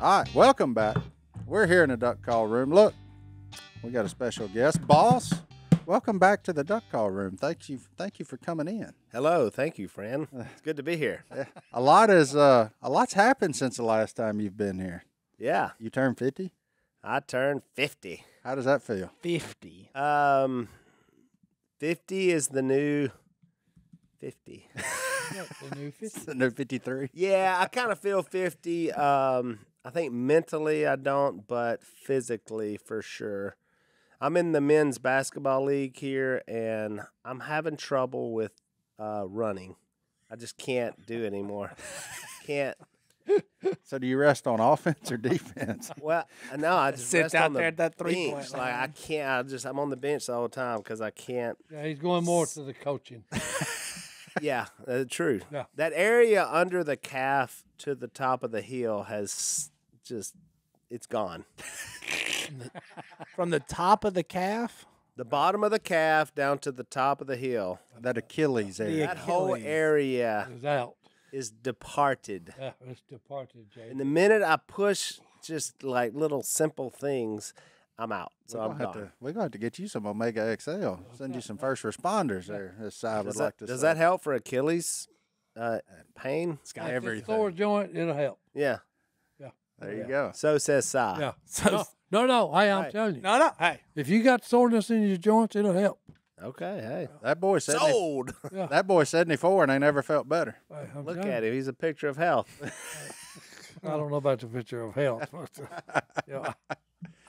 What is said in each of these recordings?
All right, welcome back. We're here in the duck call room. Look, we got a special guest, boss. Welcome back to the duck call room. Thank you for coming in. Hello, thank you, friend. It's good to be here. A lot's happened since the last time you've been here. Yeah, You turned 50. I turned 50. How does that feel? 50. 50 is the new 50. The new 50. The new 53. Yeah, I kind of feel 50. I think mentally I don't, but physically for sure. I'm in the men's basketball league here, and I'm having trouble with running. I just can't do it anymore. Can't. So do you rest on offense or defense? Well, no, I just Sit rest out on the there at that three-point bench. Like I can't. I'm on the bench the whole time because I can't. Yeah, he's going more to the coaching. Yeah, true. Yeah. That area under the calf to the top of the heel has just, it's gone. From the top of the calf? The bottom of the calf down to the top of the heel. That Achilles area. That whole Achilles. area He's out. is departed. Yeah, it's departed, Jay. And the minute I push just like little simple things, I'm out. So I'm gone. We're going to have to get you some Omega XL. Send you some first responders there. As Si would like to Does say. that help for Achilles pain? It's got If it's everything. sore joint, it'll help. Yeah. Yeah. There you go. So says Si. Yeah. So, No. Hey, I'm Hey. telling you. no. Hey. If you got soreness in your joints, it'll help. Okay, hey. That boy said Sold. that boy 74 and they never felt better. Hey, I'm Look telling at him. He's a picture of health. you, I don't know about the picture of health. But,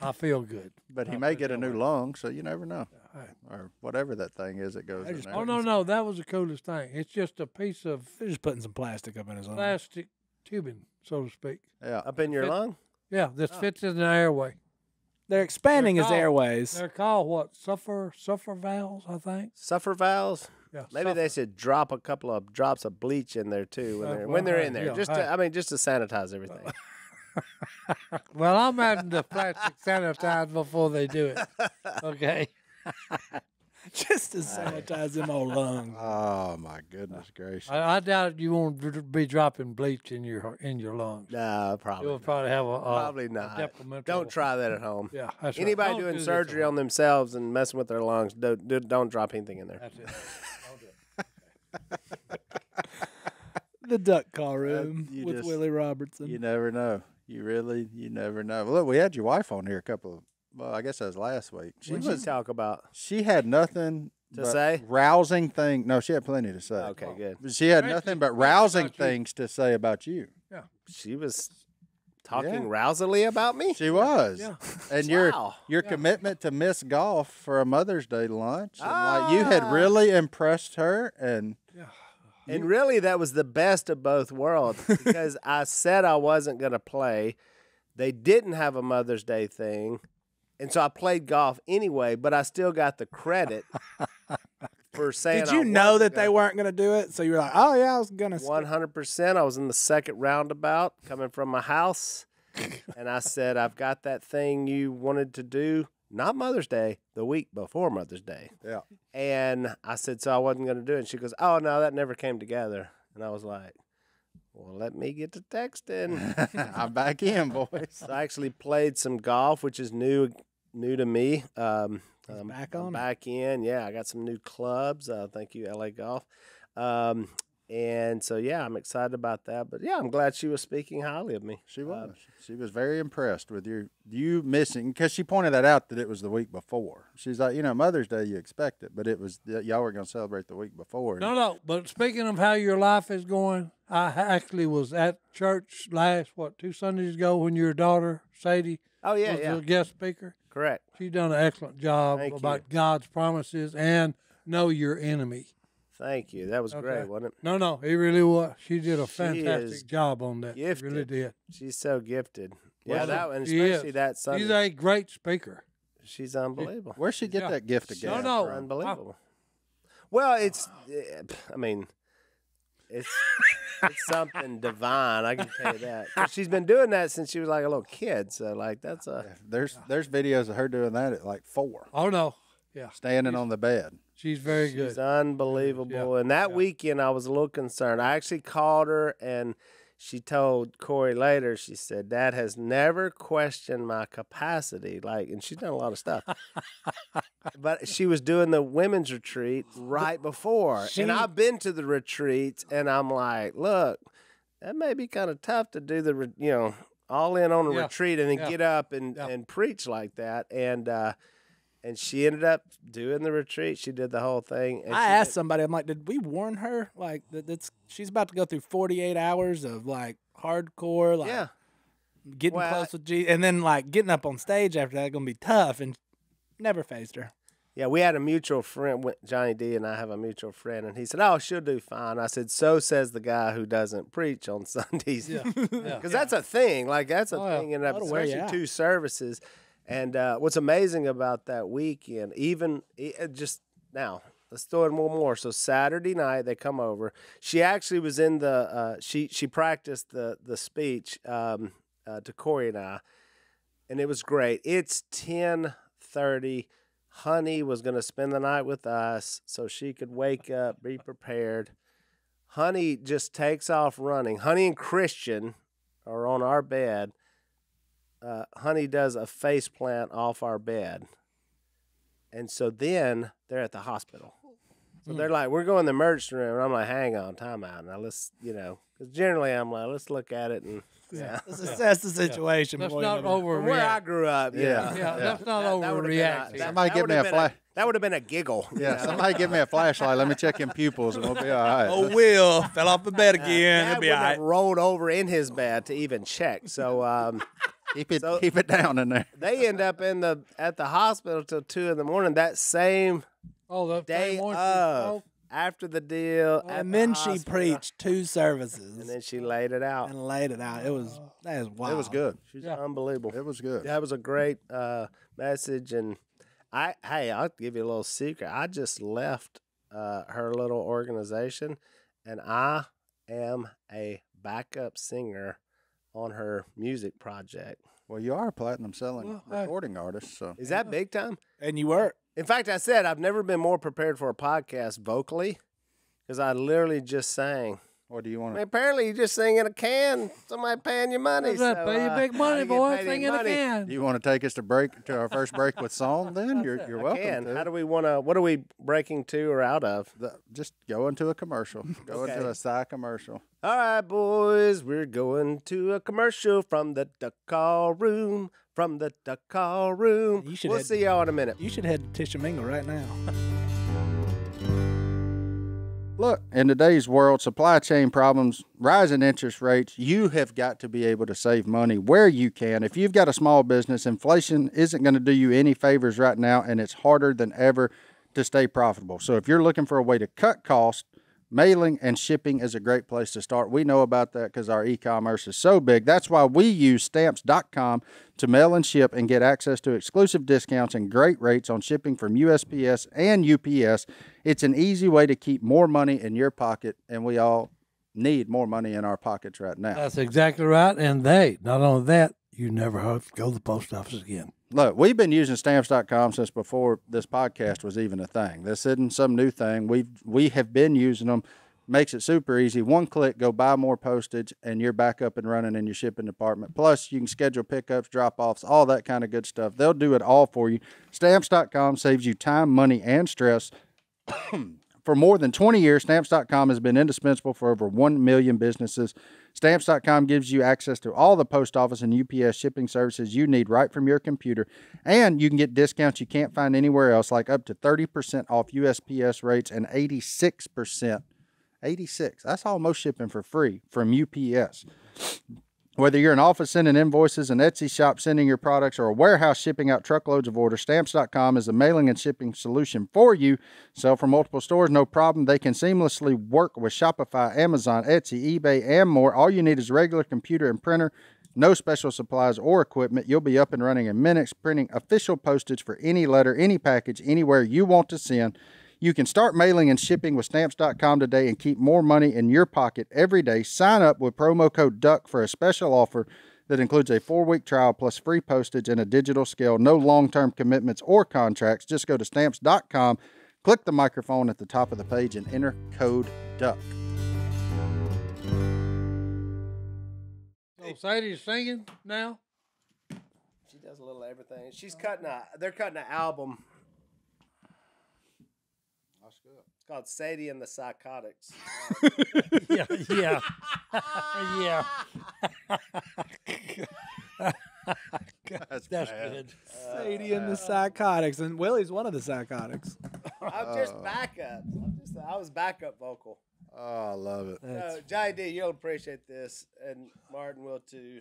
I feel good. But he I may feel get a new good. lung, so you never know. Hey. Or whatever that thing is that goes in just- there. Oh, no. That was the coolest thing. It's just a piece of They're just putting some plastic up in his arm. plastic tubing, so to speak. Yeah. Up in your Fit- lung? Yeah, this fits in the airway. They're expanding his They're called- airways. They're called what? Suffer valves, I think. Suffer valves? Yeah. Maybe they should drop a couple of drops of bleach in there too when they're in there. yeah, Just to sanitize everything. Well, I'm having the plastic sanitized before they do it. Okay. Just to sanitize them old lungs. Oh my goodness gracious. I doubt you won't be dropping bleach in your lungs. No, probably. You'll probably have a Probably a not. detrimental. Don't try that at home. Yeah, that's right. Anybody Don't doing do this surgery at on themselves and messing with their lungs, don't drop anything in there. home. That's it. The duck call room you with just- Willie Robertson. You never know. You never know. Look, we had your wife on here I guess that was last week. What did you talk about? She had nothing To but say? rousing thing. No, she had plenty to say. Okay, good. But she had Especially- nothing but especially rousing about you. things to say about you. She was talking Yeah. rousily about me? She was. Yeah. And Wow. your commitment to miss golf for a Mother's Day lunch. And like you had Ah. really impressed her and And really, that was the best of both worlds because I said I wasn't going to play. They didn't have a Mother's Day thing. And so I played golf anyway, but I still got the credit for saying Did you know that they weren't going to do it? So you were like, oh, yeah, I was going to. 100%. I was in the second roundabout coming from my house. And I said, I've got that thing you wanted to do, not Mother's Day, the week before Mother's Day. yeah. And I said, so I wasn't going to do it. And she goes, oh, no, that never came together. And I was like, well, let me get to texting. I'm back in, boys. So I actually played some golf, which is new to me. back I'm on it. back in. Yeah, I got some new clubs. Thank you, LA Golf. And so, yeah, I'm excited about that. But, yeah, I'm glad she was speaking highly of me. She was. She was very impressed with you missing, because she pointed that out that it was the week before. She's like, Mother's Day, you expect it, but it was y'all were going to celebrate the week before. No. But speaking of how your life is going, I actually was at church last 2 Sundays ago when your daughter Sadie Oh, yeah, was yeah. the guest speaker. Correct. She done an excellent job Thank about you. God's promises and know your enemy. Thank you. That was great, wasn't it? No, it really was. She did a is fantastic job on that. She really gifted. did. She's so gifted. Yeah, Well, that one, she is. especially that Sunday. She's a great speaker. She's unbelievable. Where'd she get Yeah. that gift again? No. Unbelievable. Well, it's something divine. I can tell you that. 'Cause she's been doing that since she was like a little kid. So like that's a There's videos of her doing that at like 4, Oh, no. Yeah. standing on the bed. She's very good. she's unbelievable. Yeah. And that weekend I was a little concerned. I actually called her and she told Corey later, she said, Dad has never questioned my capacity. Like, and she's done a lot of stuff. But she was doing the women's retreat right before. And I've been to the retreats, and I'm like, look, that may be kind of tough to do the, all in on a retreat and then get up and preach like that. And she ended up doing the retreat. She did the whole thing. And I asked somebody, I'm like, did we warn her? Like, she's about to go through 48 hours of, like, hardcore, like, getting close with Jesus. And then, like, getting up on stage after that going to be tough. And never phased her. Yeah, we had a mutual friend, Johnny D, and I have a mutual friend. And he said, oh, she'll do fine. I said, so says the guy who doesn't preach on Sundays. Because that's a thing. Like, that's a thing. And especially 2 services. And what's amazing about that weekend, just now, let's throw in one more. So Saturday night, they come over. She actually was in the, she practiced the speech to Corey and I, and it was great. It's 10:30. Honey was going to spend the night with us so she could wake up, be prepared. Honey just takes off running. Honey and Christian are on our bed. Honey does a face plant off our bed. And so then they're at the hospital. So they're like, we're going to the emergency room. And I'm like, hang on, time out. Now let's, because generally I'm like, let's look at it and let's assess the situation. Let's not overreact. From where I grew up, let's not overreact. Somebody give me a flash. That would have been a giggle. Yeah, somebody give me a flashlight. Let me check in pupils, and we'll be all right. Oh, Will fell off the bed again. It'll be all right. Rolled over in his bed to even check. So keep it down in there. They end up at the hospital till 2 a.m. That same day of. After the deal, and then she preached 2 services, and then she laid it out. It was wild. It was good. She's unbelievable. It was good. That was a great message, and I'll give you a little secret. I just left her little organization, and I am a backup singer on her music project. Well, you are a platinum selling recording artist, so is that big time? And you were. In fact, I said I've never been more prepared for a podcast vocally because I literally just sang. Or do you want to? Apparently, you just sing in a can. Somebody paying you money. Pay you big money, boy. Sing in a can. Do you want to take us to our first break with song? Then you're welcome. How do we want to? What are we breaking to or out of? Just go into a commercial. Go into a Si commercial. All right, boys, we're going to a commercial from the duck call room. From the duck call room. We'll see y'all in a minute. You should head to Tishomingo right now. Look, in today's world, supply chain problems, rising interest rates, you have got to be able to save money where you can. If you've got a small business, inflation isn't going to do you any favors right now, and it's harder than ever to stay profitable. So if you're looking for a way to cut costs, mailing and shipping is a great place to start. We know about that because our e-commerce is so big. That's why we use Stamps.com to mail and ship and get access to exclusive discounts and great rates on shipping from USPS and UPS. It's an easy way to keep more money in your pocket, and we all need more money in our pockets right now. That's exactly right. And not only that, you never have to go to the post office again. Look, we've been using Stamps.com since before this podcast was even a thing. This isn't some new thing. We have been using them. Makes it super easy. One click, go buy more postage, and you're back up and running in your shipping department. Plus, you can schedule pickups, drop-offs, all that kind of good stuff. They'll do it all for you. Stamps.com saves you time, money, and stress. For more than 20 years, Stamps.com has been indispensable for over 1 million businesses. Stamps.com gives you access to all the post office and UPS shipping services you need right from your computer. And you can get discounts you can't find anywhere else, like up to 30% off USPS rates and 86%. 86. That's almost shipping for free from UPS. Whether you're an office sending invoices, an Etsy shop sending your products, or a warehouse shipping out truckloads of orders, Stamps.com is the mailing and shipping solution for you. Sell for multiple stores, no problem. They can seamlessly work with Shopify, Amazon, Etsy, eBay, and more. All you need is a regular computer and printer. No special supplies or equipment. You'll be up and running in minutes, printing official postage for any letter, any package, anywhere you want to send. You can start mailing and shipping with Stamps.com today and keep more money in your pocket every day. Sign up with promo code DUCK for a special offer that includes a 4-week trial plus free postage and a digital scale. No long-term commitments or contracts. Just go to Stamps.com, click the microphone at the top of the page, and enter code DUCK. Oh, Sadie's singing now? She does a little everything. They're cutting an album. It's called Sadie and the Psychotics. Yeah. That's That's bad. good. Sadie and the Psychotics, and Willie's one of the Psychotics. I'm just backup. I was backup vocal. Oh, I love it. Johnny D, you'll appreciate this, and Martin will too.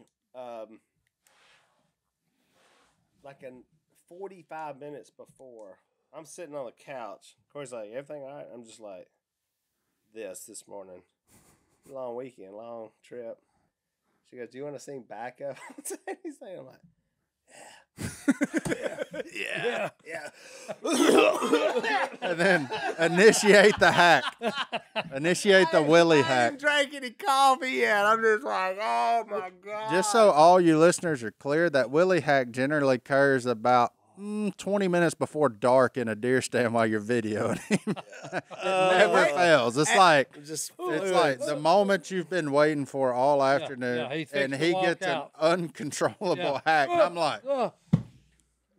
Like in 45 minutes before, I'm sitting on the couch. Corey's like, everything all right? I'm just like, this morning. Long weekend, long trip. She goes, do you want to sing backup? He's saying, I'm like, yeah. And then initiate the hack. Initiate the Willie I hack. ain't drank any coffee yet. I'm just like, oh my God. Just so all you listeners are clear, that Willie hack generally occurs about 20 minutes before dark in a deer stand while you're videoing him. It never fails. It's like the moment you've been waiting for all afternoon, and he gets an uncontrollable hack. And I'm like,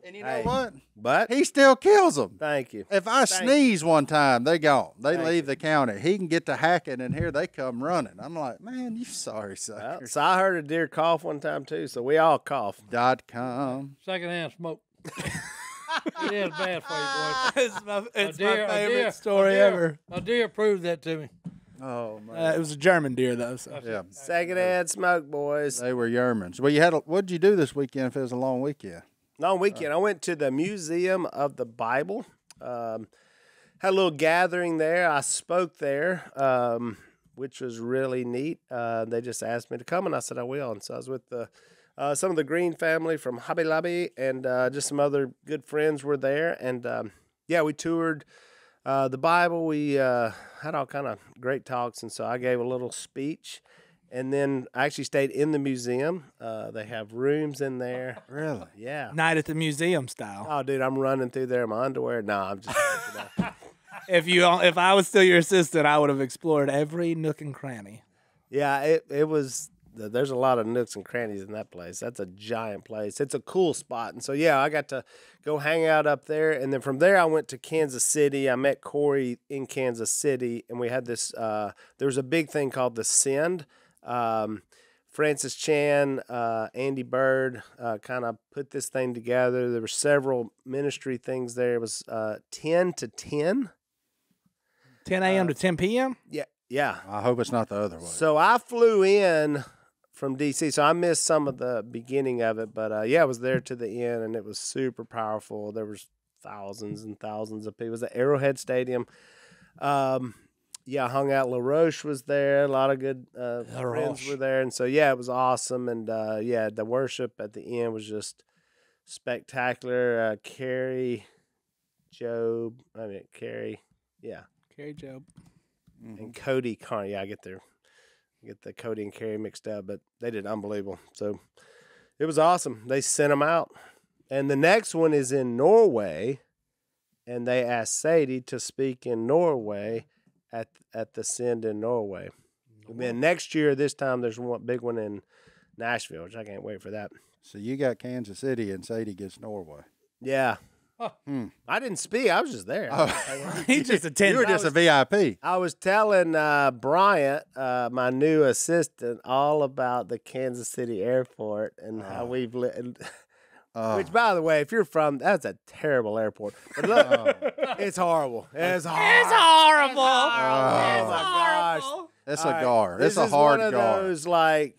and you know what? But he still kills them. Thank you. If I sneeze one time, they gone. They leave the counter. He can get to hacking, and here they come running. I'm like, man, you sorry suckers. Well, so I heard a deer cough one time too, so we all cough. .com. Secondhand smoke. It is bad for you, boy. It's my favorite story ever. A deer proved that to me. Oh man, It was a German deer though. So. yeah, Secondhand smoke, boys. they were Yermans. Well, what'd you do this weekend? If it was a long weekend, Long weekend. I went to the Museum of the Bible. Had a little gathering there. I spoke there, which was really neat. They just asked me to come, and I said I will. And so I was with some of the Green family from Hobby Lobby, and just some other good friends were there. And we toured the Bible. We had all kind of great talks, and so I gave a little speech. And then I actually stayed in the museum. They have rooms in there. really? Yeah. Night at the museum style. Oh, dude, I'm running through there in my underwear. No, I'm just. If I was still your assistant, I would have explored every nook and cranny. Yeah, it was. There's a lot of nooks and crannies in that place. That's a giant place. It's a cool spot. And so, yeah, I got to go hang out up there. And then from there, I went to Kansas City. I met Corey in Kansas City. And we had this, there was a big thing called the Send. Francis Chan, Andy Bird kind of put this thing together. There were several ministry things there. It was 10 to 10. 10 a.m. to 10 p.m.? Yeah. I hope it's not the other way. So I flew in from D.C., so I missed some of the beginning of it. But, I was there to the end, and it was super powerful. There was thousands and thousands of people. It was at Arrowhead Stadium. I hung out. LaRoche was there. A lot of good friends were there. And so, it was awesome. And, the worship at the end was just spectacular. Carrie Job. Carrie Job. And Cody Carney. Yeah, I get the Cody and Carrie mixed up, but they did unbelievable. So it was awesome. They sent them out. And the next one is in Norway, and they asked Sadie to speak in Norway at the Send in Norway. And then next year, this time, there's one big one in Nashville, which I can't wait for that. So you got Kansas City, and Sadie gets Norway. Yeah. I didn't speak. I was just there. He just attended. You were just a VIP. I was telling Bryant, my new assistant, all about the Kansas City airport and how we've lived. Which, by the way, if you're from, that's a terrible airport. But look, it's horrible. It's horrible. Oh my gosh. It's a gar. This It's a is hard one of gar. those, like,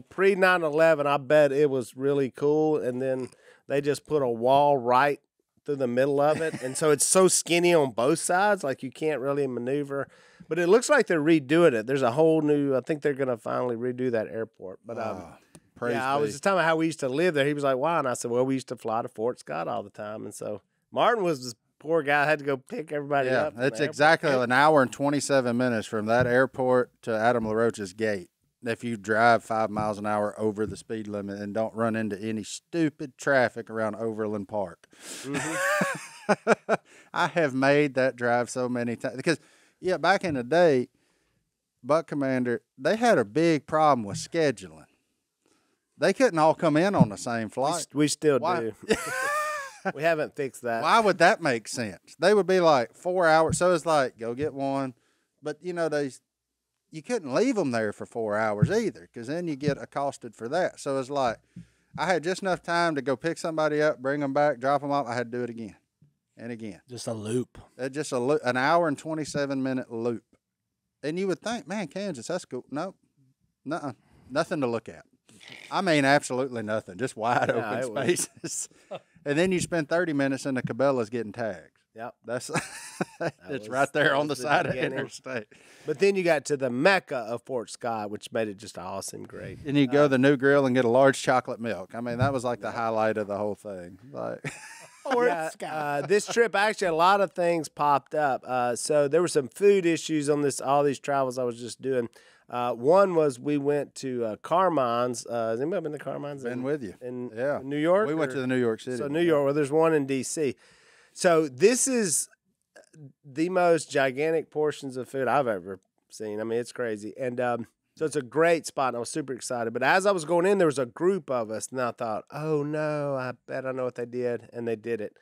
pre 9/11. I bet it was really cool, and then they just put a wall right through the middle of it, and so it's so skinny on both sides, like you can't really maneuver. But it looks like they're redoing it. There's a whole new. I think they're going to finally redo that airport. But I was just telling him how we used to live there. He was like, "Why?" And I said, "Well, we used to fly to Fort Scott all the time." And so Martin was this poor guy, had to go pick everybody up. Yeah, it's exactly an hour and 27 minutes from that airport to Adam LaRoche's gate. If you drive 5 miles an hour over the speed limit and don't run into any stupid traffic around Overland Park. Mm-hmm. I have made that drive so many times. Because, back in the day, Buck Commander, they had a big problem with scheduling. They couldn't all come in on the same flight. We still Why? do. We haven't fixed that. Why would that make sense? They would be like 4 hours. So it's like, go get one. But, you couldn't leave them there for 4 hours either, because then you get accosted for that. So it's like, I had just enough time to go pick somebody up, bring them back, drop them off. I had to do it again and again. Just a loop. Just an hour and 27-minute loop. And you would think, man, Kansas, that's cool. Nope. Nuh-uh. Nothing to look at. I mean, absolutely nothing. Just wide open spaces. And then you spend 30 minutes in the Cabela's getting tags. Yep. That's it's right there on the side of the interstate. But then you got to the mecca of Fort Scott, which made it just awesome, great. And you go to the New Grill and get a large chocolate milk. I mean, that was like the highlight of the whole thing. Like, this trip, actually, a lot of things popped up. So there were some food issues on all these travels I was just doing. One was we went to Carmine's. Has anybody been to Carmine's? Been with you. In New York? We went to the New York City. So New York, well, there's one in D.C. So this is the most gigantic portions of food I've ever seen. I mean, it's crazy. And so it's a great spot, and I was super excited. But as I was going in, there was a group of us, and I thought, oh, no, I bet I know what they did. And they did it.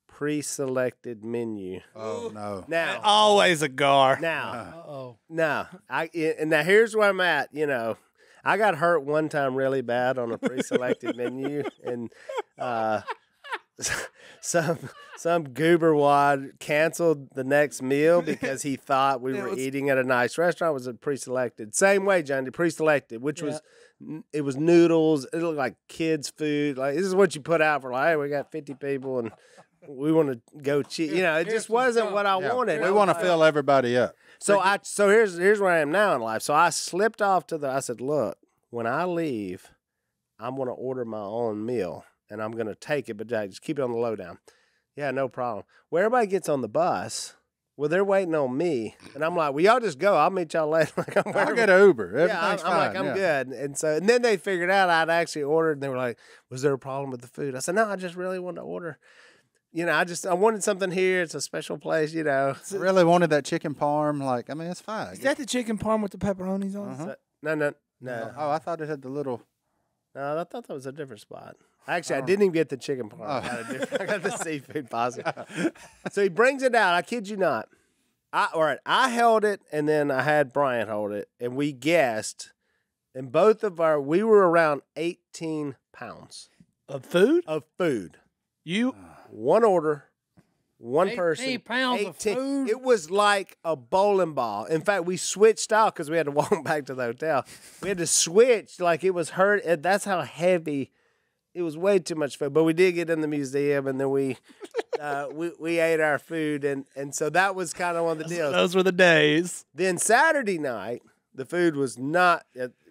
Pre-selected menu. Oh, no. Now, Always a gar. now, now here's where I'm at. I got hurt one time really bad on a pre-selected menu, and some goober wad canceled the next meal because he thought we were eating at a nice restaurant. It was a pre-selected. Same way, Johnny, pre-selected, which was it was noodles. It looked like kids' food. Like, this is what you put out for, like, hey, we got 50 people and we want to go cheat. It just wasn't what I wanted. We want to fill everybody up. So here's where I am now in life. So I slipped off I said, look, when I leave, I'm going to order my own meal and I'm going to take it, but just keep it on the lowdown. Yeah, no problem. Well, everybody gets on the bus. Well, they're waiting on me. And I'm like, well, y'all just go. I'll meet y'all later. I'll get an Uber. I'm like, I'm good. And then they figured out I'd actually ordered, and they were like, was there a problem with the food? I said, no, I just really wanted to order. I wanted something here. It's a special place, I really wanted that chicken parm. Like, I mean, it's fine. Is that the chicken parm with the pepperonis on? So, no. Oh, I thought it had the little. No, I thought that was a different spot. Actually, I didn't even get the chicken parm. I got the seafood pasta. So he brings it out. I kid you not. I held it, and then I had Brian hold it, and we guessed. And we were around 18 pounds. Of food? Of food. You? One order, one 18 person. 18 pounds of food? It was like a bowling ball. In fact, we switched out because we had to walk back to the hotel. We had to switch like it was hurt. That's how heavy. It was way too much food. But we did get in the museum, and then we ate our food. And so that was kind of one of the deals. Those were the days. Then Saturday night, the food was not.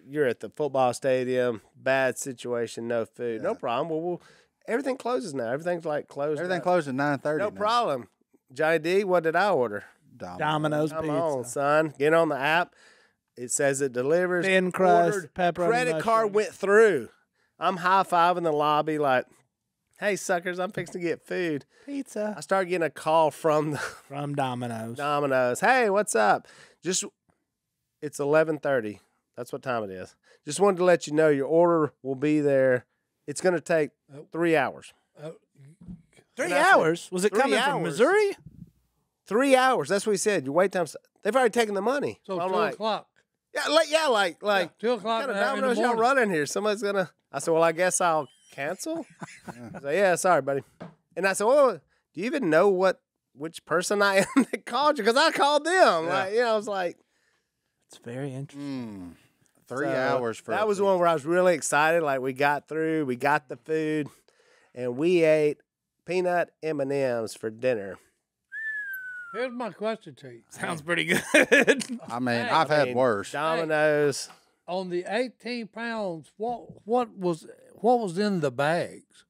You're at the football stadium. Bad situation, no food. Yeah. No problem. Well, everything closes now. Everything's like closed. Everything closes at 9:30. No problem. Johnny D, what did I order? Domino's Come pizza. on, son. Get on the app. It says it delivers. Thin crust, pepperoni. Credit card went through. I'm high-fiving the lobby like, hey, suckers, I'm fixing to get food. Pizza. I start getting a call from Domino's. Domino's. Hey, what's up? It's 11:30. That's what time it is. Just wanted to let you know your order will be there. It's going to take 3 hours. 3 hours? Was it 3 coming from hours. Missouri? 3 hours. That's what he said. Your wait time. They've already taken the money. So I'm 2 like, o'clock. like 2 o'clock what kind of in the Domino's y'all morning. running here? Somebody's gonna. I said, well, I guess I'll cancel. I said, yeah, sorry, buddy. And I said, well, do you even know which person I am that called you? Because I called them. Yeah. I was like, it's very interesting. 3 hours for that was one where I was really excited. Like, we got through, we got the food, and we ate peanut M&Ms for dinner. Here's my question to you. Sounds pretty good. I mean, I've had worse. Domino's. On the 18 pounds, what was in the bags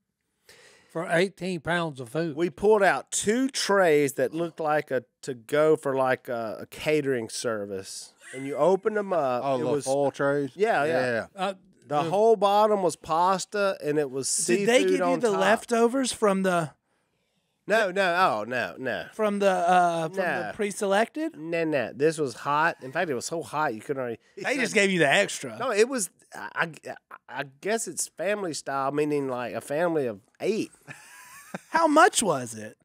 for 18 pounds of food? We pulled out 2 trays that looked like to go for like a catering service, and you opened them up. Oh, it the was foil trays? Yeah. The whole bottom was pasta, and it was seafood Did they give you on the top. leftovers from the? No, no. From the pre-selected? No. This was hot. In fact, it was so hot you couldn't already. They just gave you the extra. No, it was. I guess it's family style, meaning like a family of 8. How much was it?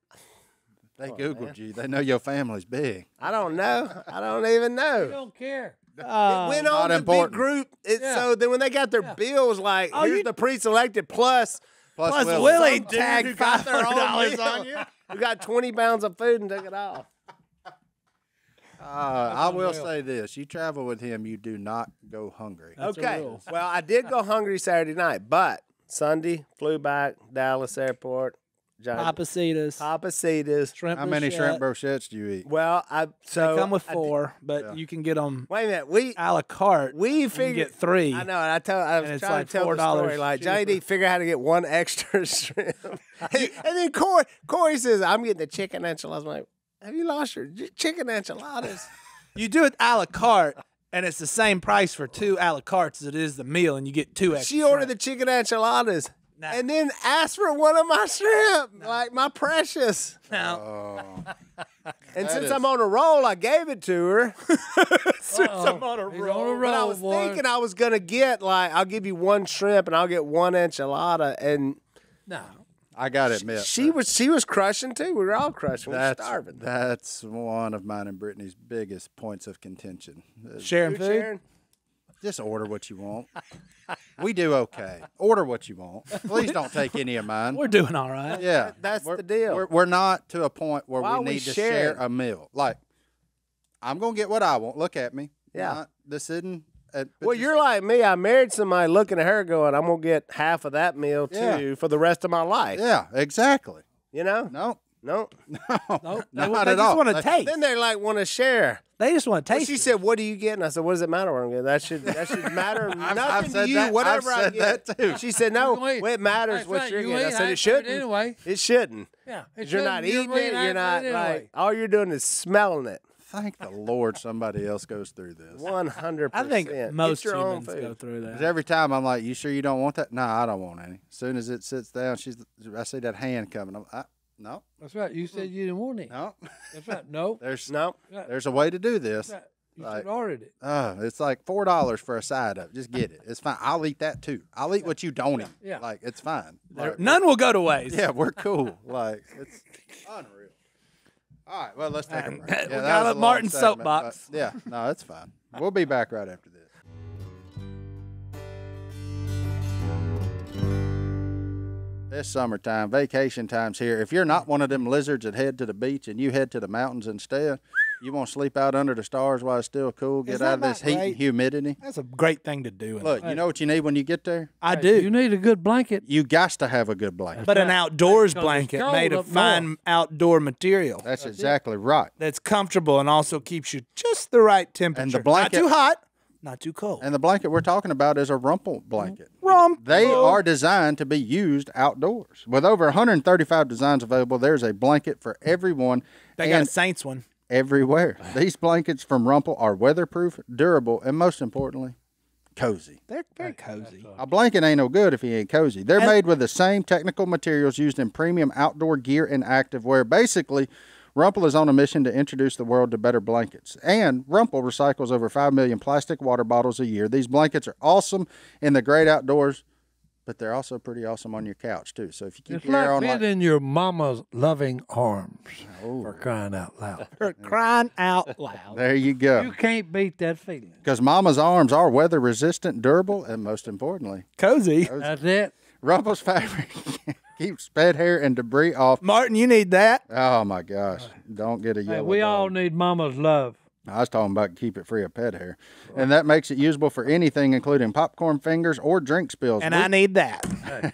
They Googled you. They know your family's big. I don't know. I don't even know. You don't care. It went on the big group. So then when they got their bills, like, here's the pre-selected plus Willie tagged $500 on you. We got 20 pounds of food and took it off. I will say this. You travel with him, you do not go hungry. Okay. Well, I did go hungry Saturday night, but Sunday, flew back, Dallas airport. Papacitas. How many shrimp brochettes do you eat? Well, They come with 4, but you can get them wait a minute. a la carte. We You figured can get 3. I know, and I was it's trying like to tell the $4 story. Like Johnny D figured out how to get 1 extra shrimp, and then Corey says, "I'm getting the chicken enchiladas." I'm like, "Have you lost your chicken enchiladas?" You do it a la carte, and it's the same price for 2 a la cartes as it is the meal, and you get 2 extra. She ordered the chicken enchiladas. No. And then asked for one of my shrimp, like my precious. No. And since I'm on a roll, I gave it to her. Since I'm on a He's roll. on a roll, But I was boy. thinking I was gonna get like I'll give you 1 shrimp and I'll get 1 enchilada. And No. I got to admit. she was crushing too. We were all crushing. We were starving. That's one of mine and Brittany's biggest points of contention. Sharing You, food? Sharon? Just order what you want. We do okay. Order what you want. Please don't take any of mine. We're doing all right. Yeah, That's the deal. We're not to a point where Why we we need to share share it? a meal. Like, I'm gonna get what I want. Look at me. Yeah. Not this sitting. Well, you're like me. I married somebody looking at her going, I'm going to get half of that meal too Yeah. for the rest of my life. Yeah, exactly. You know? No, No. Nope. not they at just all. want to taste. Then they like want to share. They just want to Well, taste. she it. said, "What do you get?" And I said, "What does it matter what I'm getting? That should matter nothing I've to said you. that. Whatever I've I said get." that too. She said, "No, You can eat. well, it matters That's what right, you're you getting." I eat. said, I "It said it shouldn't. anyway. It shouldn't. Yeah. You're not eating it. You're not anyway. like all you're doing is smelling it. Thank the Lord somebody else goes through this. 100%. I think most Get your own humans food. go through 'Cause that. every time I'm like, "You sure you don't want that?" No, I don't want any. As soon as it sits down, I see that hand coming. No, That's right. You said you didn't want it. no. That's right. No. There's No, there's a way to do this. That's right. You Like- should have ordered it. It's like $4 for a side of it. Just get it. It's fine. I'll eat that too. I'll eat what you don't eat. Yeah. Like it's fine. Like, None will go to waste. yeah, we're cool. Like it's unreal. All right, well let's take a break. We Yeah, got that was a long Martin segment, soapbox. but Yeah, no, it's fine. We'll be back right after this. It's summertime, vacation time's here. If you're not one of them lizards that head to the beach and you head to the mountains instead, you want to sleep out under the stars while it's still cool, get Is out of that this not heat great? and humidity. That's a great thing to do. Look, you know what you need when you get there? I Hey, do. You need a good blanket. You got to have a good blanket. But an outdoors Because it's blanket cold made up of fine outdoor material That's exactly right. that's comfortable and also keeps you just the right temperature. blanket- Not too hot, not too cold. And the blanket we're talking about is a Rumple blanket. Rumple. They are designed to be used outdoors. With over 135 designs available, there's a blanket for everyone They got a and Saints one. everywhere. These blankets from Rumple are weatherproof, durable, and most importantly, cozy. They're very cozy. A blanket ain't no good if he ain't cozy. They're made with the same technical materials used in premium outdoor gear and activewear. Basically, Rumple is on a mission to introduce the world to better blankets. And Rumple recycles over 5 million plastic water bottles a year. These blankets are awesome in the great outdoors, but they're also pretty awesome on your couch, too. So if you keep It's your hair like on being in your mama's loving arms. For crying out loud. They're crying out loud. there you You go. can't beat that feeling. Because Mama's arms are weather resistant, durable, and most importantly, Cozy. That's it. Rumple's fabric keeps bed hair and debris off. Martin, you need that. Oh, my gosh. Don't get a Hey, yellow we dog. all need mama's love. I was talking about keep it free of pet hair. And that makes it usable for anything, including popcorn fingers or drink spills. And I need that.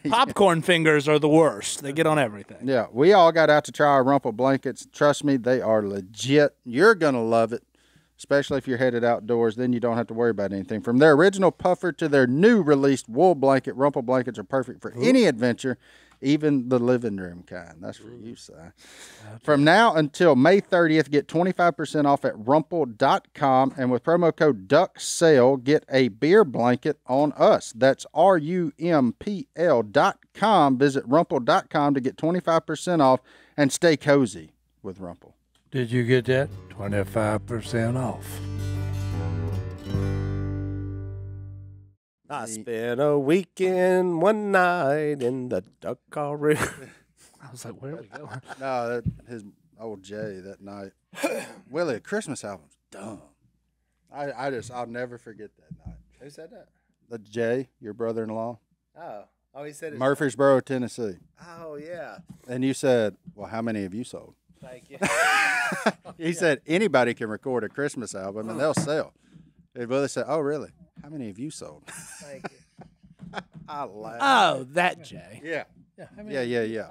Popcorn fingers are the worst. They get on everything. Yeah, we all got out to try our Rumple blankets. Trust me, they are legit. You're going to love it. especially if you're headed outdoors. Then you don't have to worry about anything. From their original puffer to their new released wool blanket, Rumple blankets are perfect for any adventure, even the living room kind. That's for you, Si. From now until May 30th, get 25% off at rumple.com. And with promo code DUCKSALE, get a beer blanket on us. That's RUMPL.com. Visit rumple.com to get 25% off and stay cozy with Rumple. Did you get that? 25% off. I spent a weekend one night in the duck call room. I was like, where are we going? No, his old Jay that night. Willie, Christmas album's dumb. I'll never forget that night. Who said that? The Jay, your brother-in-law, Oh, he said it. Murfreesboro, Tennessee. Oh, yeah. And you said, well, how many have you sold? Thank you. He said, anybody can record a Christmas album and they'll sell. And Willie said, oh, really? How many have you sold? Thank you. I laughed. Oh, that Jay. Yeah. Yeah,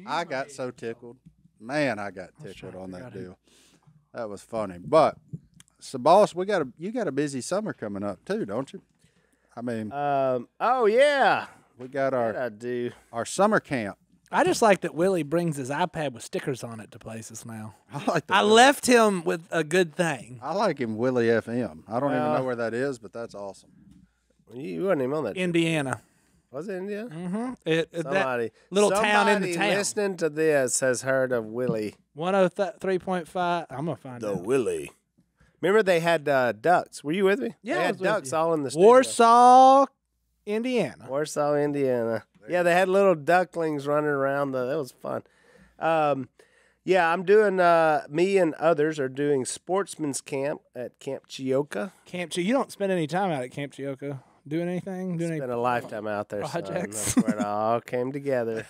I got so tickled. Man, I got tickled on that deal. That was funny. But, so, boss, you got a busy summer coming up, too, don't you? I mean, oh, yeah. we got I do. our summer camp. I just like that Willie brings his iPad with stickers on it to places now. I left him with a good thing. I like him, Willie FM. I don't even know where that is, but that's awesome. You wasn't even on that. Indiana. Was it India? Mm-hmm. Somebody, that little town in the town. Listening to this has heard of Willie. 103.5. I'm going to find The out. Willie. Remember they had ducks. Were you with me? Yeah, they I had was with ducks you. all in the studio. Warsaw, Indiana. Warsaw, Indiana. Yeah, they had little ducklings running around. That was fun. Yeah, I'm doing. Me and others are doing sportsman's camp at Camp Chioka. You don't spend any time out at Camp Chioka doing anything? Spent a lifetime out there. projects? Son. That's where it all came together.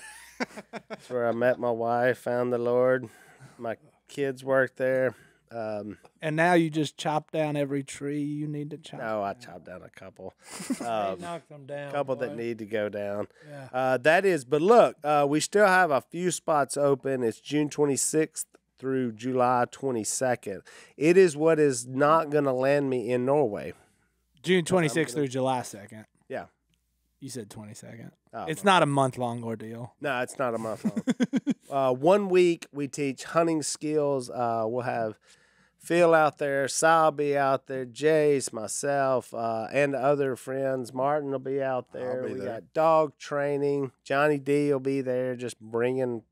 That's where I met my wife, found the Lord. My kids worked there. And now you just chop down every tree you need to chop. No, I chopped down a couple. knocked them down. Couple that boy. need to go down. Yeah. That is, but look, we still have a few spots open. It's June 26th through July 22nd. It is what is not going to land me in Norway. June 26th through July 2nd. Yeah. You said 22nd. Oh, It's not a month-long ordeal. No, it's not a month long. 1 week we teach hunting skills. We'll have Phil out there, Si will be out there, Jace, myself, and other friends. Martin will be out there. I'll be We there. got dog training. Johnny D will be there, just bringing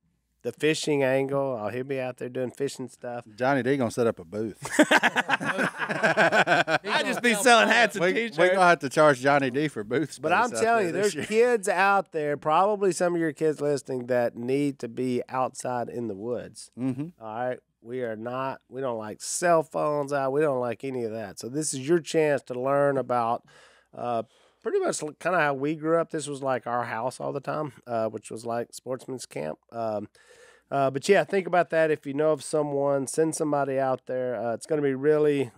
the fishing angle. Oh, he'll be out there doing fishing stuff. Johnny D gonna set up a booth. I just be selling hats and We're t-shirts. gonna have to charge Johnny D for booth space. But I'm out telling you, there this there's year. kids out there, probably some of your kids listening, that need to be outside in the woods. Mm-hmm. All right. We don't like cell phones out. We don't like any of that. So this is your chance to learn about pretty much kind of how we grew up. This was like our house all the time, which was like sportsman's camp. But yeah, think about that. If you know of someone, send somebody out there. It's going to be really,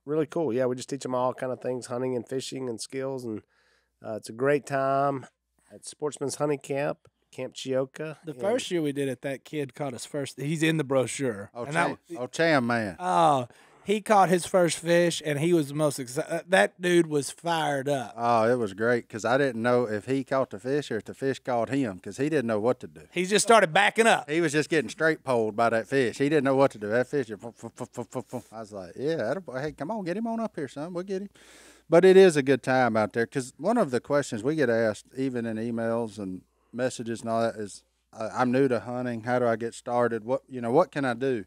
really cool. Yeah, we just teach them all kind of things, hunting and fishing and skills. And it's a great time at Sportsman's Hunting Camp. Camp Chioka. The first year we did it, that kid caught his first. He's in the brochure. Oh, And Cham man. Oh, he caught his first fish, and he was the most excited. That dude was fired up. Oh, it was great because I didn't know if he caught the fish or if the fish caught him because he didn't know what to do. He just started backing up. He was just getting straight poled by that fish. He didn't know what to do. That fish, I was like, yeah, hey, come on, get him on up here, son. We'll get him. But it is a good time out there because one of the questions we get asked, even in emails and messages and all that, is, I'm new to hunting. How do I get started? What can I do?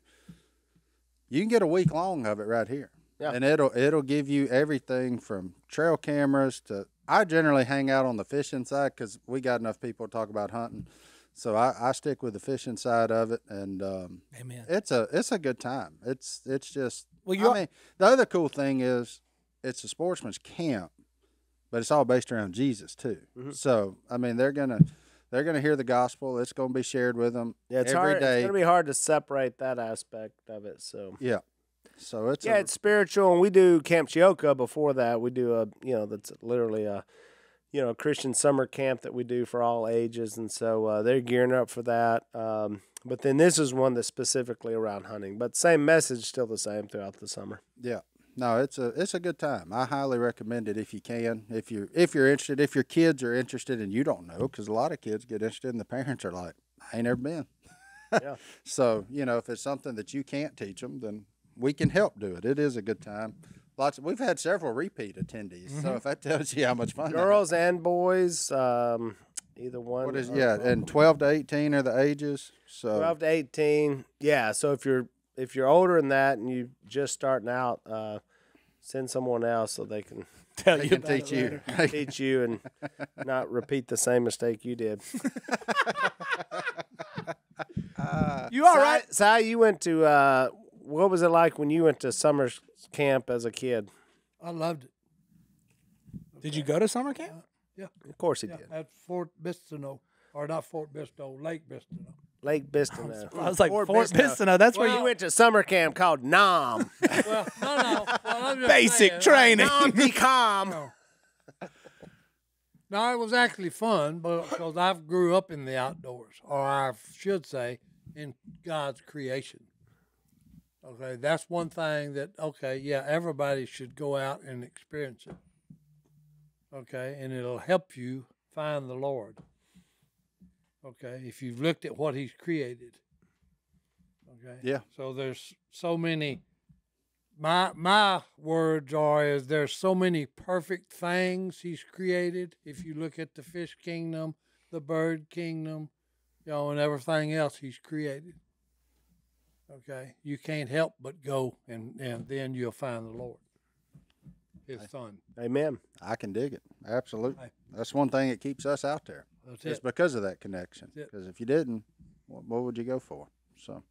You can get a week long of it right here. Yeah. And it'll give you everything from trail cameras to, I generally hang out on the fishing side because we got enough people to talk about hunting. So I stick with the fishing side of it, and Amen. it's a good time. It's just, Well, I mean, the other cool thing is it's a sportsman's camp, but it's all based around Jesus too. Mm-hmm. So I mean, they're gonna hear the gospel. It's gonna be shared with them Yeah, every day. It's going to be hard to separate that aspect of it. So Yeah. So it's it's spiritual, and we do Camp Chioka. Before that, we do that's literally a a Christian summer camp that we do for all ages, and so they're gearing up for that. But then this is one that's specifically around hunting, but same message, still the same throughout the summer. Yeah. No, it's a good time. I highly recommend it if you can. If you're interested, if your kids are interested and you don't know, because a lot of kids get interested and the parents are like, I ain't never been. Yeah. So, if it's something that you can't teach them, then we can help do it. It is a good time. We've had several repeat attendees. So if that tells you how much fun. Girls and boys, either one. What is and 12 to 18 are the ages. So 12 to 18. Yeah. So if you're older than that and you just starting out, send someone else so they can teach you. Teach you and not repeat the same mistake you did. You all right? Si, you went to what was it like when you went to summer camp as a kid? I loved it. Did you go to summer camp? Yeah. Of course he did. At Fort Bistineau, or not Fort Bistineau, Lake Bistineau. Lake Bistineau. I was like, Fort Bistineau. That's where You you went to summer camp called Nom. Well, no. Well, I'm just basic saying, training. Nom de calm. No, it was actually fun, because I grew up in the outdoors, or I should say, in God's creation. Okay, that's one thing that, everybody should go out and experience it. Okay, and it'll help you find the Lord. Okay, if you've looked at what He's created. Okay. Yeah. So there's so many. My words are there's so many perfect things He's created. If you look at the fish kingdom, the bird kingdom, and everything else He's created. Okay, you can't help but go, and then you'll find the Lord, His Son. Amen. I can dig it. Absolutely. That's one thing that keeps us out there. That's It's it. because of that connection. Because if you didn't, what would you go for? So,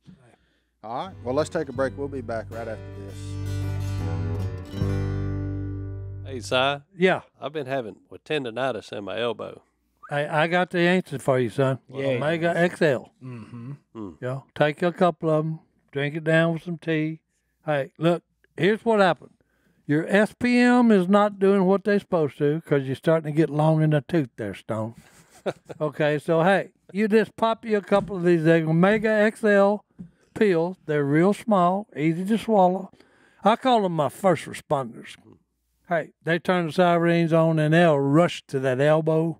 all right. Well, let's take a break. We'll be back right after this. Hey, Si. Yeah, I've been having tendonitis in my elbow. I got the answer for you, son. Yeah. Omega XL. Mm-hmm. Take a couple of them, drink it down with some tea. Hey, look, here's what happened. Your SPM is not doing what they're supposed to because you're starting to get long in the tooth there, Stone. Okay, so, hey, you just pop you a couple of these Omega XL pills. They're real small, easy to swallow. I call them my first responders. Hey, they turn the sirens on and they'll rush to that elbow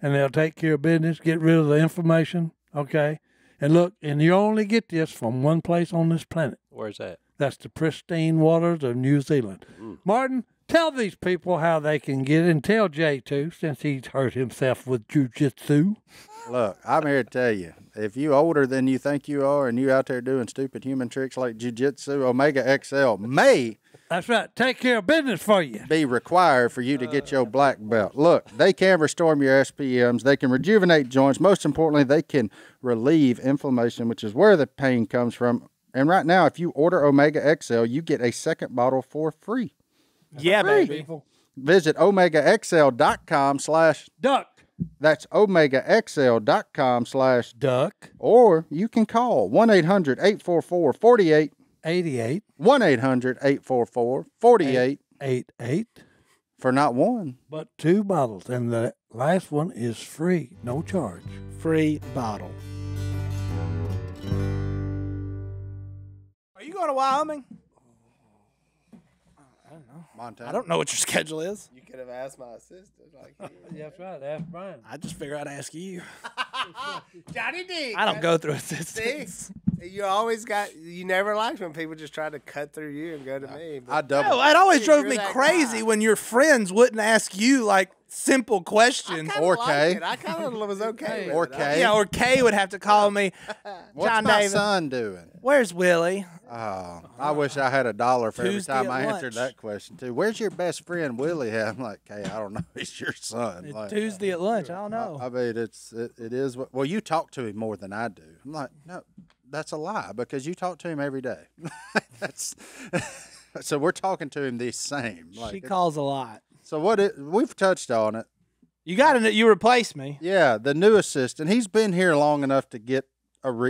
and they'll take care of business, get rid of the inflammation, okay? And look, and you only get this from one place on this planet. Where's that? That's the pristine waters of New Zealand. Martin, tell these people how they can get it, and tell Jay, too, since he's hurt himself with jiu-jitsu. Look, I'm here to tell you, if you older than you think you are and you out there doing stupid human tricks like jiu-jitsu, Omega XL may That's right. Take care of business for you. be required for you to get your black belt. Look, they can restore your SPMs. They can rejuvenate joints. Most importantly, they can relieve inflammation, which is where the pain comes from. And right now, if you order Omega XL, you get a second bottle for free. Yeah, baby. Visit omegaxl.com/ Duck. That's omegaxl.com/ Duck. or you can call 1-800-844-4888. 88. 1-800-844-4888 88. for not one. But 2 bottles. And the last one is free. No charge. Free bottle. Are you going to Wyoming? Montana. I don't know what your schedule is. You could have asked my assistant. That's right. Ask Brian. I just figured I'd ask you. Johnny D. I don't go through assistants. You always you never liked when people just try to cut through you and go to me. I double. No, it always drove You're me that crazy guy. when your friends wouldn't ask you like simple questions. Or Kay. I kind of was okay with Or it. Kay. Yeah, or Kay would have to call me. What's John my David. son doing? Where's Willie? Oh, I wish I had $1 for every Tuesday time at I lunch. answered that question too. Where's your best friend Willie at? I'm like, hey, I don't know. He's your son. It's Like, Tuesday at lunch. I don't know. I mean, it is. Well, you talk to him more than I do. I'm like, no, that's a lie because you talk to him every day. That's so we're talking to him the same. Like, She calls a lot. so we've touched on it. You got to. You replaced me. Yeah, the new assistant. He's been here long enough to get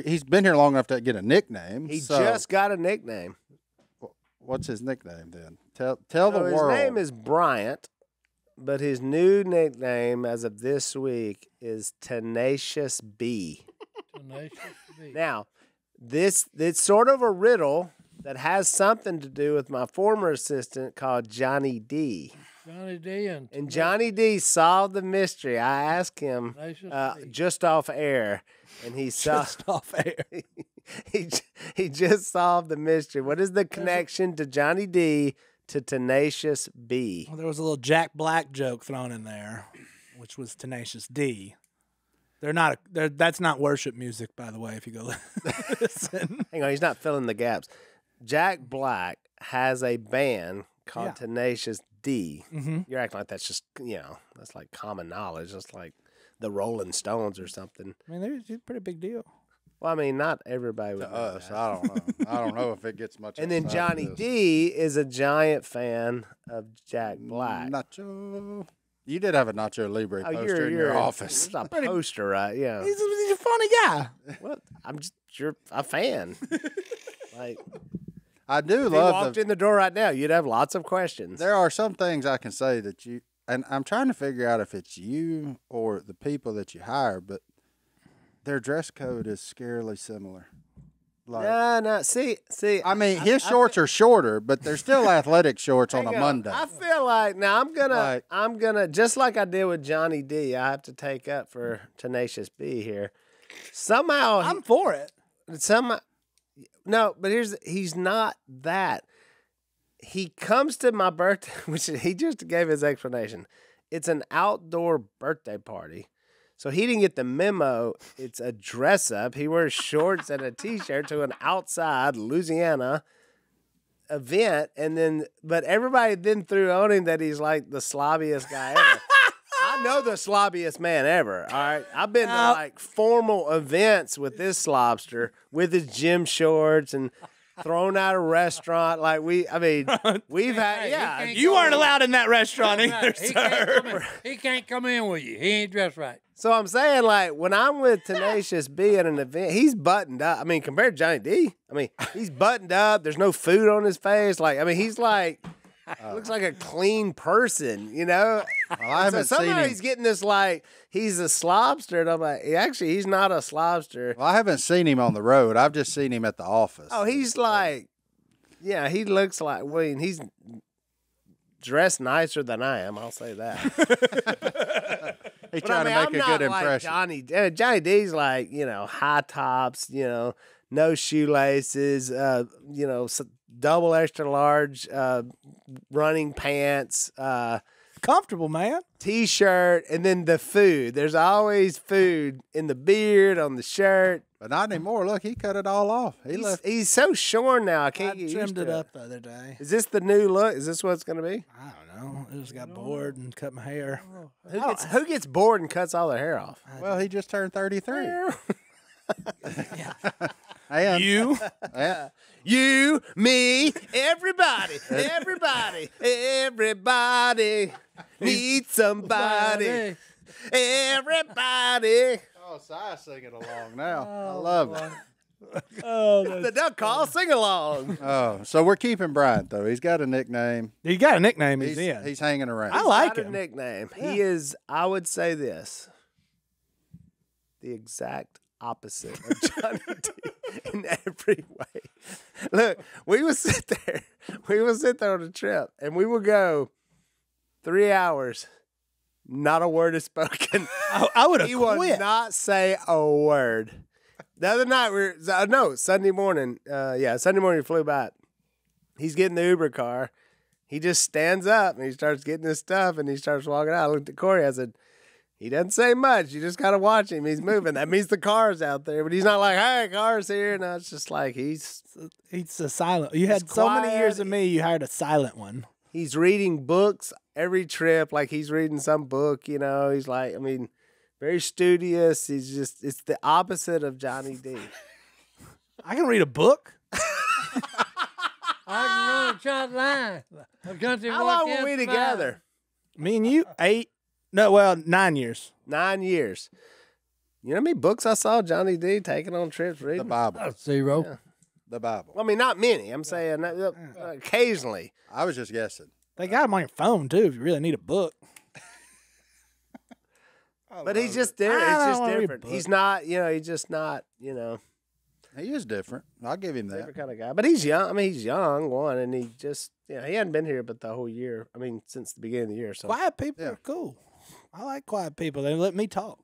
he's been here long enough to get a nickname. He so just got a nickname. what's his nickname then? Tell the His world. name is Bryant, but his new nickname as of this week is Tenacious B. Tenacious B. Now, it's sort of a riddle that has something to do with my former assistant called Johnny D. Johnny D. And Johnny D solved the mystery. I asked him just off air, and he Just off air. he just solved the mystery. What is the connection to Johnny D to Tenacious B? Well, there was a little Jack Black joke thrown in there, which was Tenacious D. That's not worship music, by the way, if you go listen. Hang on, he's not filling the gaps. Jack Black has a band called Tenacious D. Mm-hmm. You're acting like that's just, that's like common knowledge. That's like the Rolling Stones or something. I mean, they're a pretty big deal. Well, I mean, not everybody would To know us, that. I don't know. I don't know if it gets much. And then outside Johnny of this. D is a giant fan of Jack Black. Nacho. You did have a Nacho Libre Oh, poster in your office. It's a poster, right? Yeah. He's a funny guy. Well, you're a fan. Like, I do if you love walked in the door right now, you'd have lots of questions. There are some things I can say that you, and I'm trying to figure out if it's you or the people that you hire, but their dress code is scarily similar. Like, No. See. I mean, his shorts are shorter, but they're still athletic shorts on a Hang on. Monday. I feel like now Like- I'm gonna just like I did with Johnny D. I have to take up for Tenacious B here. Somehow, I'm for it. no, but he's not that. He comes to my birthday, which he just gave his explanation. It's an outdoor birthday party. So he didn't get the memo. It's a dress up. He wears shorts and a t-shirt to an outside Louisiana event, but everybody then threw on him that he's like the slobbiest guy ever. I know the slobbiest man ever. All right, I've been to like formal events with this slobster with his gym shorts and thrown out a restaurant. Like we've had, You weren't allowed in that restaurant either, He sir. he can't come in with you. He ain't dressed right. So I'm saying, like, when I'm with Tenacious B at an event, he's buttoned up. I mean, compared to Johnny D, he's buttoned up. There's no food on his face. Like, he's like, looks like a clean person, Well, I haven't so seen somehow him. he's getting this, like, he's a slobster. And I'm like, actually, he's not a slobster. Well, I haven't seen him on the road. I've just seen him at the office. Oh, he's like, he looks like, he's dressed nicer than I am. I'll say that. He's But trying to I'm make a not good like impression. Johnny D's like, high tops, no shoelaces, double extra large running pants, Comfortable, man. t-shirt, and then the food. There's always food in the beard, on the shirt. But not anymore. Look, he cut it all off. He left. He's so shorn now. I I can't get used trimmed to it it. up the other day. Is this the new look? Is this what it's going to be? I don't know. I just got bored and cut my hair. Who gets bored and cuts all their hair off? Well, he just turned 33. And You? You, me, everybody needs somebody. Everybody. Oh, Si's singing along now. I love it. The duck call, sing along. Oh, so we're keeping Bryant though. He's got a nickname. He got a nickname. He's in. He's hanging around. I like Not a him. nickname. He is, I would say this, the exact opposite of Johnny D in every way. Look, we would sit there on a trip, and we would go 3 hours. Not a word is spoken. I would have He would quit. not say a word. The other night Sunday morning. Sunday morning we flew back. He's getting the Uber car. He just stands up and he starts getting his stuff and he starts walking out. I looked at Corey. I said, he doesn't say much. You just gotta watch him. He's moving. That means the car's out there, but he's not like, hey, car's here. No, it's just like he's He's a silent. You had so many quiet. years of me. You hired a silent one. He's reading books every trip, like he's reading some book, He's like, very studious. It's the opposite of Johnny D. I can read a book. I can run a shot line. A country How boy long can't were we survive. together? Me and you, 9 years. 9 years. You know how many books I saw Johnny D taking on trips The reading? Bible. 0. The Bible. Well, not many. I'm saying occasionally. I was just guessing. They got them on your phone too. If you really need a book. But he's just different. It's just different. book. He's not, he's just not, He is different. I'll give him that. different kind of guy. But he's young. I mean, he's young, one, and he just, he hadn't been here but the whole year. I mean, since the beginning of the year. So Quiet people are cool. I like quiet people. They let me talk.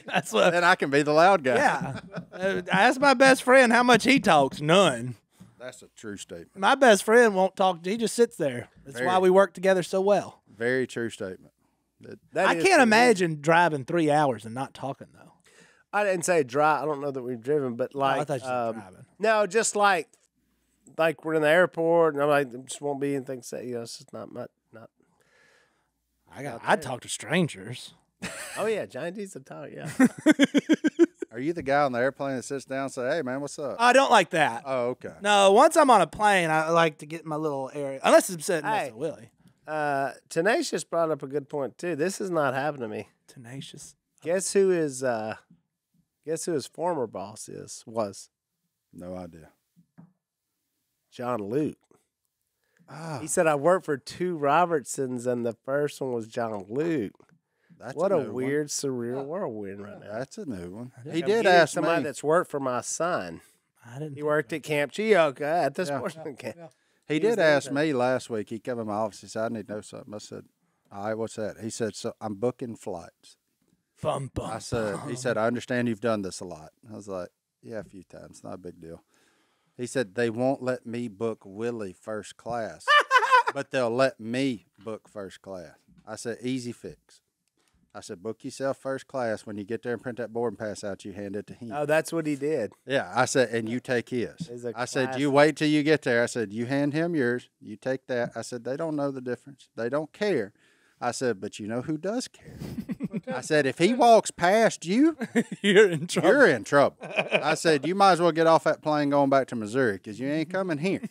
That's what. Then I can be the loud guy. Yeah. I asked my best friend how much he talks. None. That's a true statement. My best friend won't talk. He just sits there. That's why we work together so well. Very true statement. I can't imagine driving 3 hours and not talking though. I didn't say drive. I don't know that we've driven, but like, I thought you said driving. No, just like we're in the airport, and I'm like, there just won't be anything to say. It's just not much. Not. I'd talk to strangers. Oh yeah, Johnny D's a talk. Yeah. Are you the guy on the airplane that sits down and say, "Hey man, what's up"? I don't like that. Oh, okay. No, once I'm on a plane, I like to get in my little area. Unless it's sitting next to Willie. Tenacious brought up a good point too. This has not happened to me. Tenacious. Guess who his former boss was? No idea. John Luke. Ah, He said I worked for 2 Robertsons, and the first one was John Luke. that's What a a new weird, surreal world we're in right one. now. That's a new one. I'm He did getting ask somebody me. that's worked for my son. I didn't. He worked at Camp Chioka at the Yeah. sportsman camp. He He was did there ask then. me last week. He came in my office. He said, "I need to know something." I said, "All right, what's that?" He said, "So I'm booking flights." Bum, bum, I said, "He said, I understand you've done this a lot." I was like, "Yeah, a few times. Not a big deal." He said, "They won't let me book Willie first class, but they'll let me book first class." I said, "Easy fix." I said, "Book yourself first class. When you get there and print that boarding pass out, you hand it to him." Oh, that's what he did. Yeah, I said, "And you take his." It's a I said, class- "You wait till you get there." I said, "You hand him yours. You take that." I said, "They don't know the difference. They don't care." I said, "But you know who does care?" I said, "If he walks past you, You're in trouble. you're in trouble." I said, "You might as well get off that plane going back to Missouri because you ain't coming here."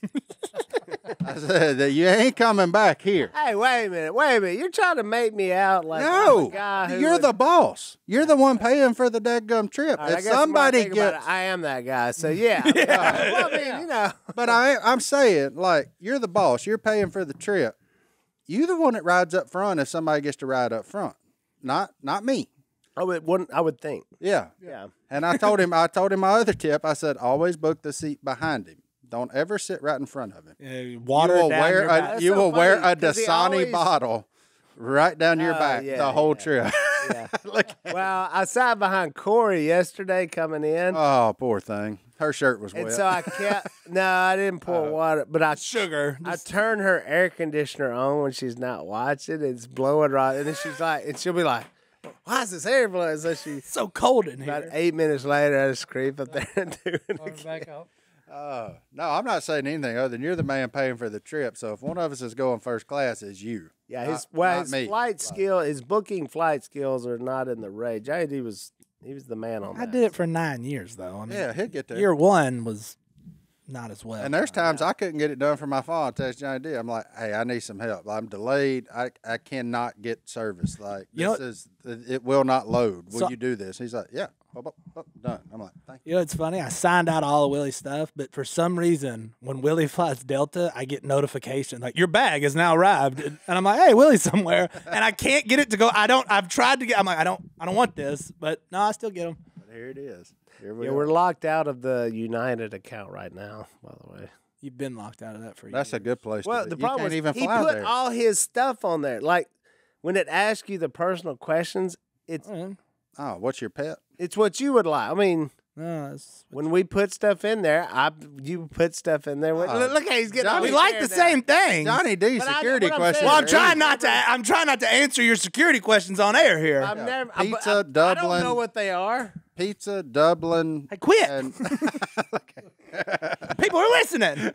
I said, "That you ain't coming back here." Hey, wait a minute. You're trying to make me out like I'm No, a guy who you're would- the boss. You're the one paying for the dadgum trip. All right, I If guess when I somebody think about gets, it, I am that guy. So yeah. Well, I mean, but I'm saying, like, you're the boss. You're paying for the trip. You the one that rides up front if somebody gets to ride up front, not me. I would think. Yeah. Yeah. And I told him my other tip. I said, always book the seat behind him. Don't ever sit right in front of him. Water you will down wear your back. That's you so will wear a funny, 'cause he Dasani always- bottle right down your Oh, back yeah, the whole yeah. trip. Yeah. Well, I sat behind Corey yesterday coming in, Oh, poor thing. Her shirt was and wet. so I kept. No, I didn't pour water, but I Sugar. I turn her air conditioner on when she's not watching. It's blowing right, and then she's like, and she'll be like, "Why is this air blowing?" So she. It's so cold in About here. 8 minutes later, I just creep up there and do it Turn again. back up. No, I'm not saying anything other than you're the man paying for the trip. So if one of us is going first class, it's you. Yeah, not his me. flight skill, his booking flight skills are not in the rage. He was the man on I that. did it for 9 years though. I mean, Yeah, he'll get there. year 1 was not as well. And there's times I couldn't get it done for my phone. I text Johnny D. I'm like, "Hey, I need some help. I'm delayed. I cannot get service. Like You it will not load. Will So- you do this?" He's like, "Yeah." Done. I'm like, "Thank you." You know, it's funny. I signed out all of Willie's stuff, but for some reason, when Willie flies Delta, I get notification like your bag has now arrived, and I'm like, "Hey, Willie's somewhere," and I can't get it to go. I've tried to get. I'm like, I don't want this, but no, I still get them. But here it is. Here we Yeah, are. we're locked out of the United account right now. By the way, You've been locked out of that for years. That's a good place. well, to the be. problem you is can't even he fly put there. all his stuff on there. Like when it asks you the personal questions, it's Oh, what's your pet? it's what you would like. I mean. No, it's, When we put stuff in there, you put stuff in there. Look how he's getting. all we his like hair the down. same thing. Johnny D. But I- Security what I'm question. saying- Well, I'm trying not to answer your security questions on air here. I've never Pizza, I don't Dublin. know what they are. Pizza, Dublin. Hey, quit. And People are listening.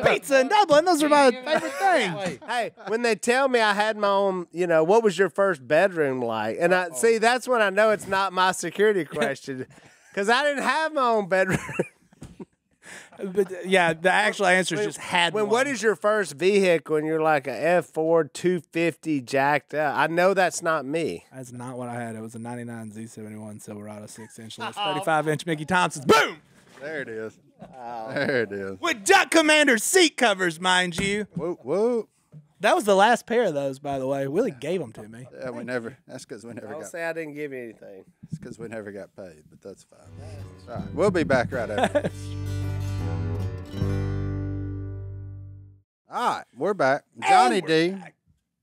Pizza and Dublin, those are my favorite things. Hey, when they tell me I had my own, what was your first bedroom like? And I see that's when I know it's not my security question, because I didn't have my own bedroom. But yeah, the actual answer is just had When one. what is your first vehicle? And you're like a F4 250 jacked up. I know that's not me. That's not what I had. It was a 99 Z71 Silverado 6-inch, 35-inch Mickey Thompson's. Boom! there it is. There it is. With Duck Commander seat covers, mind you. Whoop, whoop. That was the last pair of those, by the way. Willie gave them to me. Yeah, we never. That's because we never Don't got. say I didn't give you anything. It's because we never got paid, but that's fine. All right, we'll be back right after this. All right, we're back. Johnny D,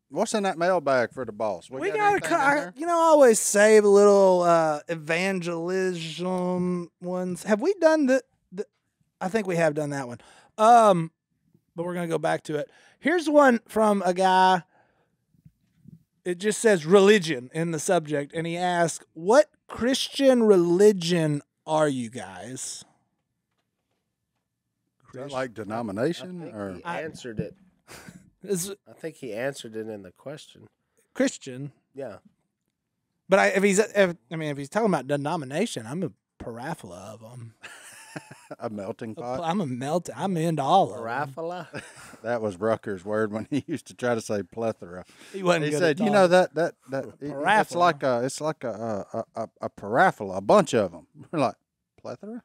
what's in that mailbag for the boss? We got gotta, I always save a little evangelism ones. Have we done the? I think we have done that one. But we're gonna go back to it. Here's one from a guy. It just says religion in the subject, and he asks, "What Christian religion are you guys?" Is that like denomination or? He answered it. I think he answered it in the question. Christian. Yeah. But if he's talking about denomination, I'm a parabola of them. A melting pot. I'm into all of them. Parabola? That was Rucker's word when he used to try to say plethora. He wasn't He good said, at "You know talking. that it's like a parabola, a bunch of them." We're like plethora.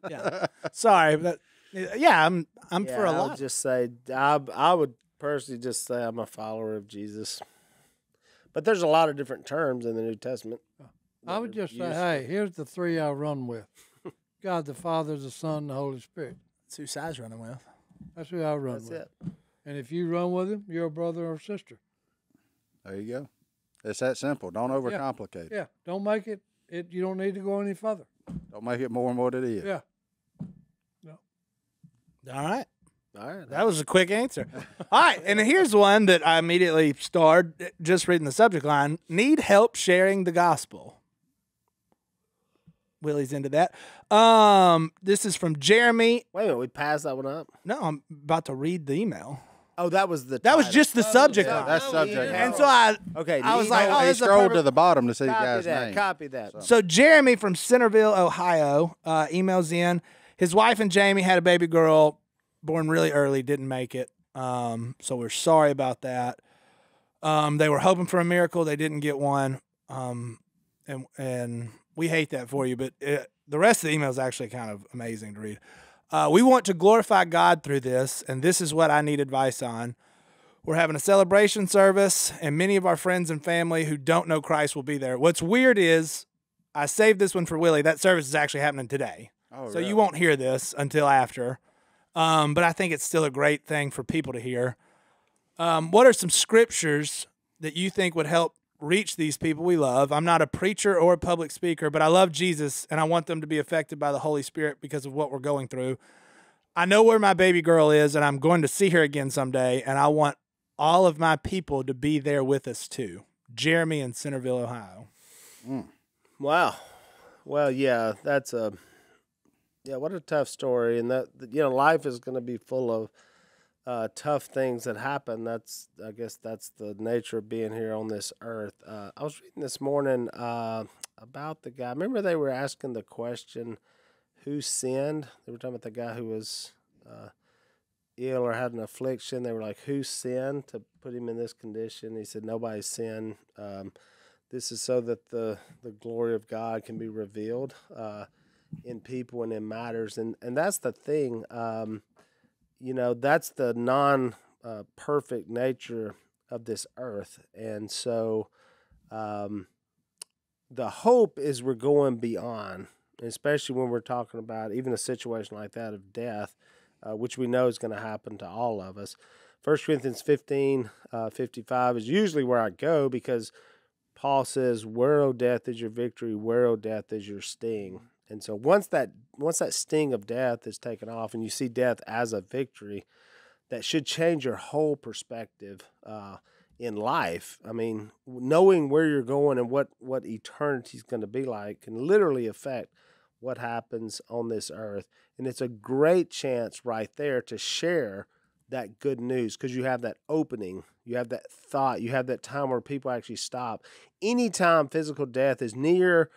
Yeah. Sorry, but yeah, I'm for a I lot. would just say I would personally just say I'm a follower of Jesus. But there's a lot of different terms in the New Testament. I would just say, hey, here's the three I run with: God the Father, the Son, the Holy Spirit. That's who Si's running with. That's who I run That's with. it. And if you run with him, you're a brother or sister. There you go. It's that simple. Don't overcomplicate it. Yeah, don't make it. You don't need to go any further. Don't make it more than what it is. Yeah. All right. All right. That was a quick answer. All right, and here's one that I immediately starred just reading the subject line. Need help sharing the gospel. Willie's into that. This is from Jeremy. Wait a minute, we passed that one up? No, I'm about to read the email. Oh, that was the That was title. just the subject Yeah, line. that's subject. And line. so Okay, I was need like, help. oh, He this is a scrolled perfect- to the bottom to see the Copy guy's that. name. Copy that. So Jeremy from Centerville, Ohio, emails in. His wife and Jamie had a baby girl born really early, didn't make it. So we're sorry about that. They were hoping for a miracle. They didn't get one. And we hate that for you, but the rest of the email is actually kind of amazing to read. We want to glorify God through this, and this is what I need advice on. We're having a celebration service, and many of our friends and family who don't know Christ will be there. What's weird is I saved this one for Willie. That service is actually happening today. Oh, So really? you won't hear this until after. But I think it's still a great thing for people to hear. What are some scriptures that you think would help reach these people we love? I'm not a preacher or a public speaker, but I love Jesus, and I want them to be affected by the Holy Spirit because of what we're going through. I know where my baby girl is, and I'm going to see her again someday, and I want all of my people to be there with us too. Jeremy in Centerville, Ohio. Wow. Well, yeah, what a tough story. And life is going to be full of tough things that happen. I guess that's the nature of being here on this earth. I was reading this morning about the guy. Remember they were asking the question, who sinned? They were talking about the guy who was ill or had an affliction. They were like, who sinned to put him in this condition? He said, nobody sinned. This is so that the glory of God can be revealed in people and in matters. And that's the thing. That's the non-perfect nature of this earth. And so the hope is we're going beyond, especially when we're talking about even a situation like that of death, which we know is going to happen to all of us. 1 Corinthians 15:55 is usually where I go because Paul says, where, O death, is your victory? Where, O death, is your sting? And so once that sting of death is taken off and you see death as a victory, that should change your whole perspective in life. I mean, knowing where you're going and what eternity is going to be like can literally affect what happens on this earth. And it's a great chance right there to share that good news because you have that opening, you have that thought, you have that time where people actually stop. Anytime physical death is near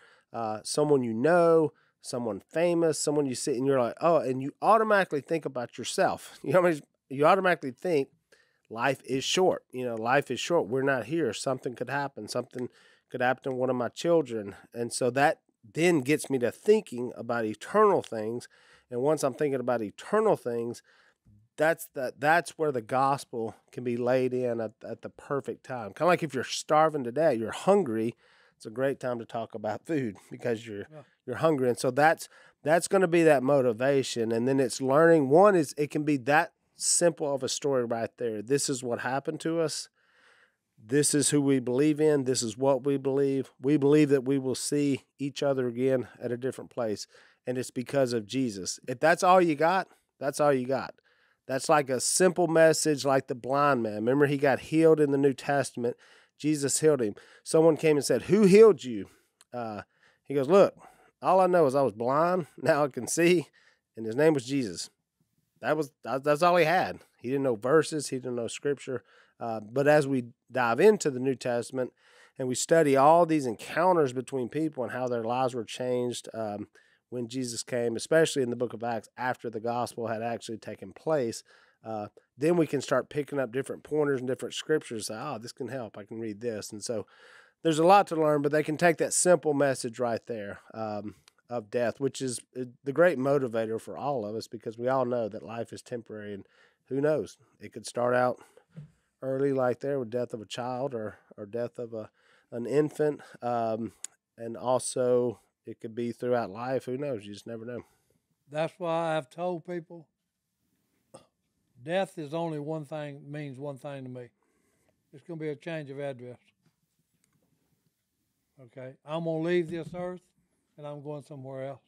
someone you know, someone famous, someone you see, and you're like, oh, and you automatically think about yourself. You automatically think life is short. Life is short. We're not here. Something could happen. Something could happen to one of my children. And so that then gets me to thinking about eternal things. And once I'm thinking about eternal things, that's where the gospel can be laid in at the perfect time. Kind of like if you're starving to death, you're hungry. It's a great time to talk about food because you're hungry, and so that's going to be that motivation. And then it's learning. One is it can be that simple of a story right there. This is what happened to us. This is who we believe in. This is what we believe. We believe that we will see each other again at a different place, and it's because of Jesus. If that's all you got, that's all you got. That's like a simple message like the blind man. Remember, he got healed in the New Testament. Jesus healed him. Someone came and said, "Who healed you?" He goes, "Look, all I know is I was blind. Now I can see, and his name was Jesus." That's all he had. He didn't know verses. He didn't know scripture. But as we dive into the New Testament and we study all these encounters between people and how their lives were changed when Jesus came, especially in the book of Acts after the gospel had actually taken place, then we can start picking up different pointers and different scriptures. Say, this can help. I can read this. And so there's a lot to learn, but they can take that simple message right there of death, which is the great motivator for all of us, because we all know that life is temporary, and who knows? It could start out early like there with death of a child or death of an infant, and also it could be throughout life. Who knows? You just never know. That's why I've told people death is only one thing, means one thing to me. It's going to be a change of address. Okay? I'm going to leave this earth, and I'm going somewhere else.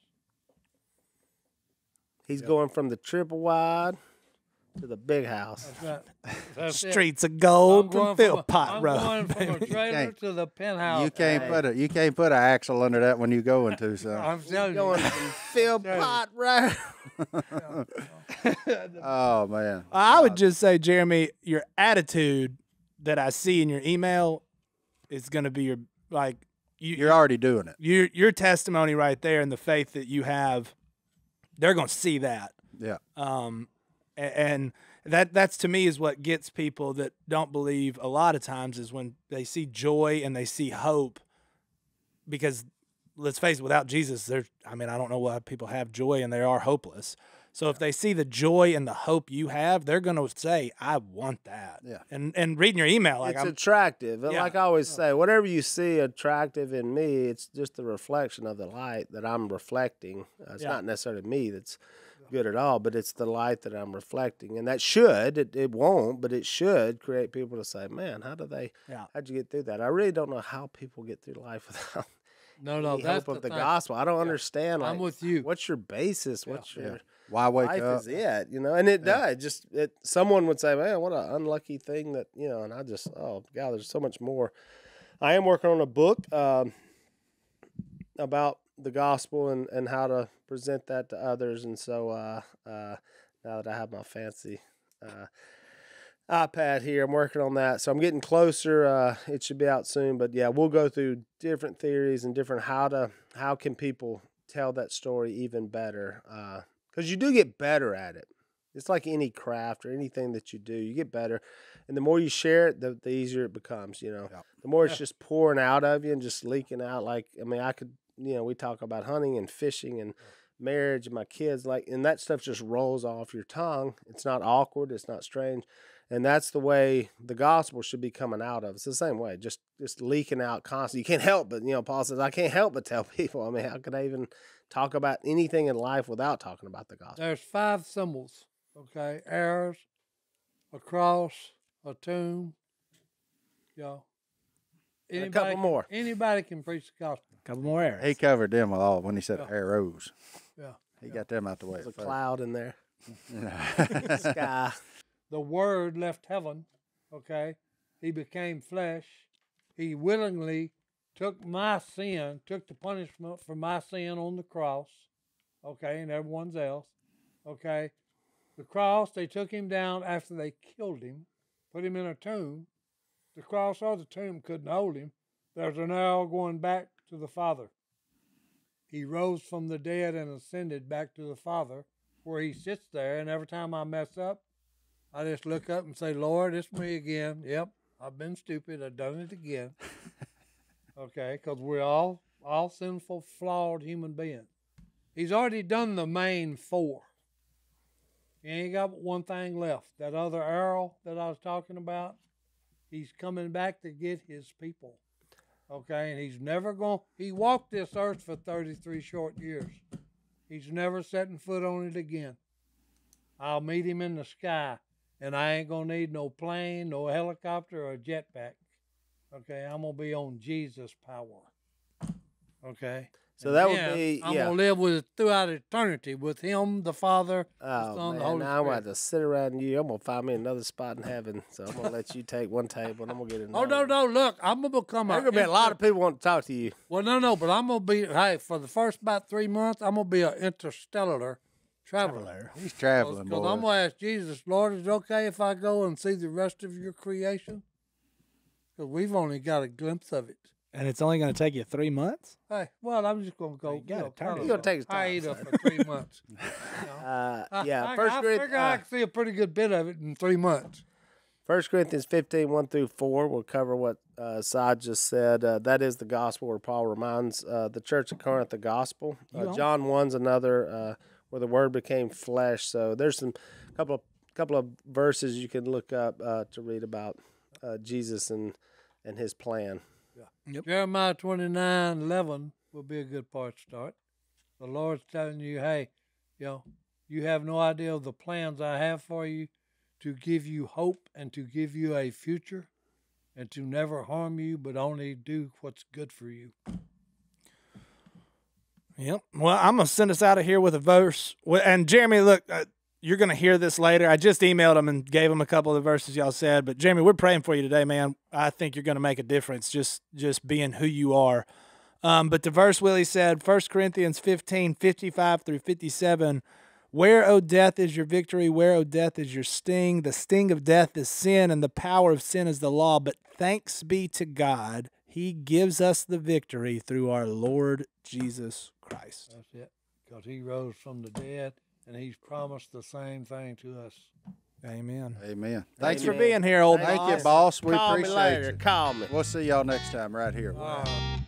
He's going from the triple wide to the big house. That's right. That's Streets of gold from Phillip I'm Road. going from a trailer to the penthouse. You can't put an axle under that when you go into so. I'm telling you. Going from Phillip Road. Oh man. I would just say, Jeremy, your attitude that I see in your email is going to be your You're already doing it. Your testimony right there and the faith that you have. They're going to see that. Yeah. And that's to me is what gets people that don't believe a lot of times is when they see joy and they see hope, because let's face it, without Jesus, I don't know why people have joy and they are hopeless. So if they see the joy and the hope you have, they're going to say, I want that. Yeah. And reading your email, It's attractive. Yeah. Like I always say, whatever you see attractive in me, it's just the reflection of the light that I'm reflecting. It's not necessarily me that's good at all, but it's the light that I'm reflecting. And that it won't, but it should create people to say, man, how'd you get through that? I really don't know how people get through life without No, any that's hope of the thing. gospel. I don't understand. I'm with you. What's your basis? What's your Why wake life up? is it, and it does. Someone would say, man, what an unlucky thing that, and I just, oh, God, there's so much more. I am working on a book about the gospel and how to present that to others. And so now that I have my fancy iPad here, I'm working on that. So I'm getting closer. It should be out soon. But, yeah, we'll go through different theories and different how can people tell that story even better, because you do get better at it. It's like any craft or anything that you do. You get better. And the more you share it, the easier it becomes, The more it's just pouring out of you and just leaking out. I could, we talk about hunting and fishing and marriage and my kids, and that stuff just rolls off your tongue. It's not awkward. It's not strange. And that's the way the gospel should be coming out of. It's the same way, just leaking out constantly. You can't help but, Paul says, I can't help but tell people. How could I even talk about anything in life without talking about the gospel? There's 5 symbols, okay? Heirs, a cross, a tomb, a couple more. Anybody can preach the gospel. A couple more errors. He covered them all when he said arrows. Yeah. He got them out the way. There's a cloud in there. Yeah. Sky. The Word left heaven, okay? He became flesh. He willingly took the punishment for my sin on the cross, okay, and everyone's else, okay? The cross, they took him down after they killed him, put him in a tomb. The cross or the tomb couldn't hold him. There's an arrow going back to the Father. He rose from the dead and ascended back to the Father, where he sits there, and every time I mess up, I just look up and say, Lord, it's me again. Yep, I've been stupid. I've done it again. Okay, because we're all sinful, flawed human beings. He's already done the main 4. He ain't got but one thing left. That other arrow that I was talking about, he's coming back to get his people. Okay, and he's never going. He walked this earth for 33 short years. He's never setting foot on it again. I'll meet him in the sky, and I ain't gonna need no plane, no helicopter, or jetpack. Okay, I'm gonna be on Jesus' power. Okay, so that would be. I'm gonna live with throughout eternity with Him, the Father, the Oh Son, man, the Holy now I'm Spirit. gonna have to sit around you. I'm gonna find me another spot in heaven. So I'm gonna let you take one table, and I'm gonna get another. Oh no! Look, I'm gonna become. There's gonna be a lot of people want to talk to you. Well, no, but I'm gonna be. Hey, for the first about 3 months, I'm gonna be an interstellar traveler. He's traveling, Because boy. I'm gonna ask Jesus, Lord, is it okay if I go and see the rest of your creation? Because we've only got a glimpse of it. And it's only going to take you 3 months? Hey, well, I'm just gonna go. got it, turn it. He's gonna take his time, hiatus son. for 3 months. Yeah, I First figure I can see a pretty good bit of it in 3 months. 1 Corinthians 15, 1 through 4 will cover what Si just said. That is the gospel where Paul reminds the church of Corinth the gospel. John 1's another where the word became flesh. So there's some couple of verses you can look up to read about Jesus and his plan. Yep. Jeremiah 29:11 will be a good part to start. The Lord's telling you, hey, you have no idea of the plans I have for you, to give you hope and to give you a future and to never harm you, but only do what's good for you. Yep. Well, I'm going to send us out of here with a verse. And Jeremy, look, you're going to hear this later. I just emailed him and gave him a couple of the verses y'all said. But, Jeremy, we're praying for you today, man. I think you're going to make a difference just being who you are. But the verse Willie said, 1 Corinthians 15, 55 through 57, where, O death, is your victory? Where, O death, is your sting? The sting of death is sin, and the power of sin is the law. But thanks be to God, He gives us the victory through our Lord Jesus Christ. That's it. Because He rose from the dead, and He's promised the same thing to us. Amen. Amen. Thanks Thank for being here, old Thank boss. you, boss. We Call me appreciate later. you. Call me. We'll see y'all next time right here. All right.